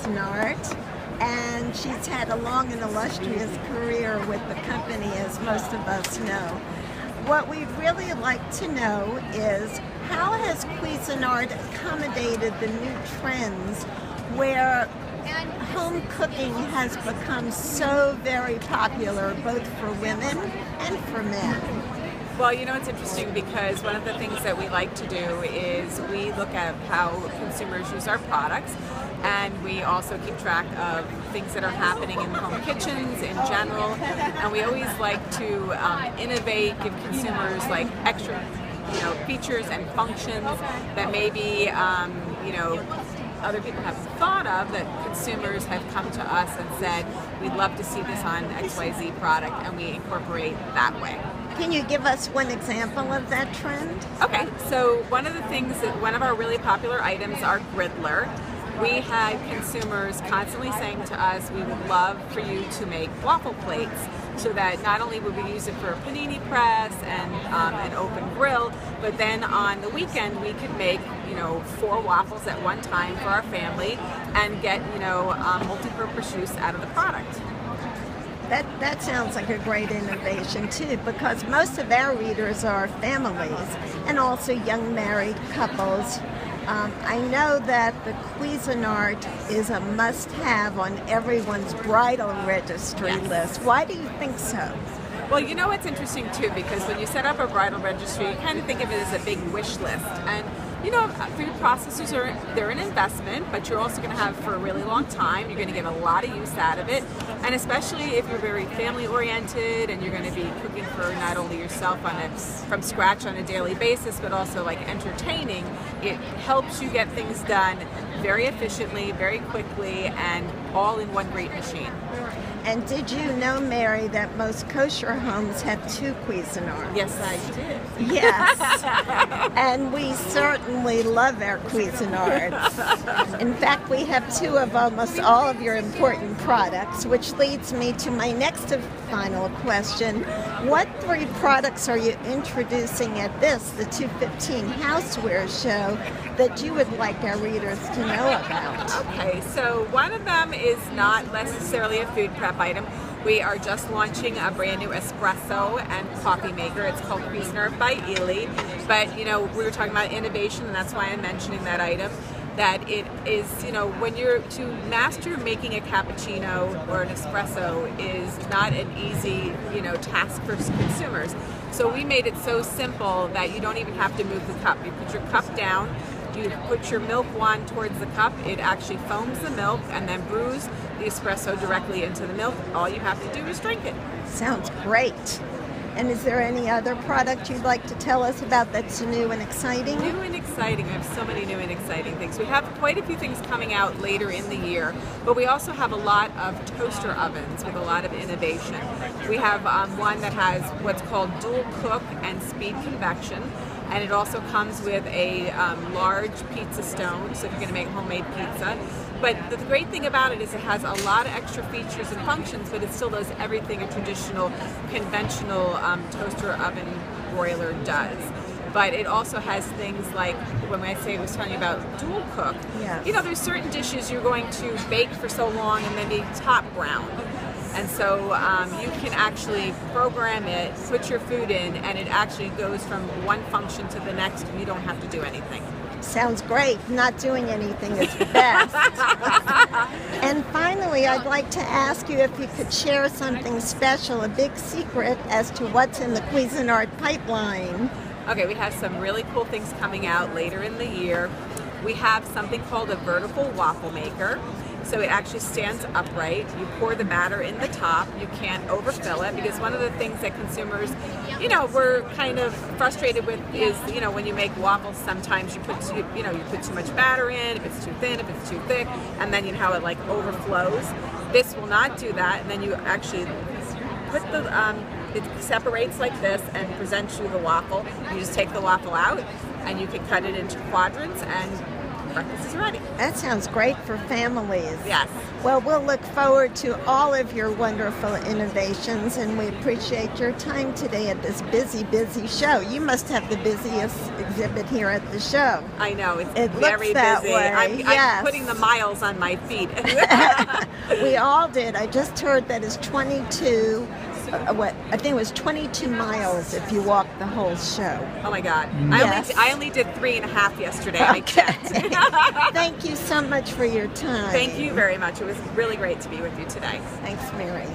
Cuisinart, and she's had a long and illustrious career with the company, as most of us know. What we'd really like to know is, how has Cuisinart accommodated the new trends where home cooking has become so very popular, both for women and for men? Well, you know, it's interesting because one of the things that we like to do is we look at how consumers use our products, and we also keep track of things that are happening in home kitchens in general, and we always like to innovate, give consumers like extra, features and functions that maybe, other people haven't thought of, that consumers have come to us and said, we'd love to see this on XYZ product, and we incorporate that way. Can you give us one example of that trend? Okay, so one of our really popular items, our griddler. We had consumers constantly saying to us, we would love for you to make waffle plates, so that not only would we use it for a panini press and an open grill, but then on the weekend we could make 4 waffles at one time for our family and get multi-purpose use out of the product. That sounds like a great innovation too, because most of our readers are families and also young married couples. I know that the Cuisinart is a must-have on everyone's bridal registry list. Why do you think so? Well, it's interesting too, because when you set up a bridal registry, you kind of think of it as a big wish list. And food processors they're an investment, but you're also going to have it for a really long time. You're going to get a lot of use out of it, and especially if you're very family oriented and you're going to be cooking for not only yourself from scratch on a daily basis, but also like entertaining. It helps you get things done very efficiently, very quickly, and all in one great machine. And did you know, Mary, that most kosher homes have 2 Cuisinarts? Yes, I did. Yes. And we certainly love our Cuisinarts. In fact, we have 2 of almost all of your important products, which leads me to my next and final question. What 3 products are you introducing at the 215 Housewares show that you would like our readers to know about? Okay, so one of them is not necessarily a food prep item. We are just launching a brand new espresso and coffee maker. It's called Cuisinart by Ely. But we were talking about innovation, and that's why I'm mentioning that item. That it is, when you're to master making a cappuccino or an espresso is not an easy, task for consumers. So we made it so simple that you don't even have to move the cup. You put your cup down, you put your milk wand towards the cup, it actually foams the milk and then brews the espresso directly into the milk. All you have to do is drink it. Sounds great. And is there any other product you'd like to tell us about that's new and exciting? New and exciting. We have so many new and exciting things. We have quite a few things coming out later in the year, but we also have a lot of toaster ovens with a lot of innovation. We have one that has what's called dual cook and speed convection, and it also comes with a large pizza stone, so if you're going to make homemade pizza. But the great thing about it is it has a lot of extra features and functions, but it still does everything a traditional, conventional toaster oven broiler does. But it also has things like, when I was telling you about dual cook, yes. There's certain dishes you're going to bake for so long and then they top brown. And so you can actually program it, put your food in, and it actually goes from one function to the next, and you don't have to do anything. Sounds great. Not doing anything is best. And finally, I'd like to ask you if you could share something special, a big secret as to what's in the Cuisinart pipeline. Okay, we have some really cool things coming out later in the year. We have something called a vertical waffle maker. So it actually stands upright. You pour the batter in the top. You can't overfill it, because one of the things that consumers, we're kind of frustrated with is, when you make waffles, sometimes you put too much batter in, if it's too thin, if it's too thick, and then how it like overflows. This will not do that, and then you actually put it separates like this and presents you the waffle. You just take the waffle out, and you can cut it into quadrants and breakfast is ready. That sounds great for families. Yes. Well, we'll look forward to all of your wonderful innovations, and we appreciate your time today at this busy, busy show. You must have the busiest exhibit here at the show. I know, it's It very looks that busy. way, I'm yes. putting the miles on my feet. We all did. I just heard that it's 22, I think it was 22 miles if you walk the whole show. Oh my God. Yes. I only did 3.5 yesterday. I checked. Thank you so much for your time. Thank you very much. It was really great to be with you today. Thanks, Mary.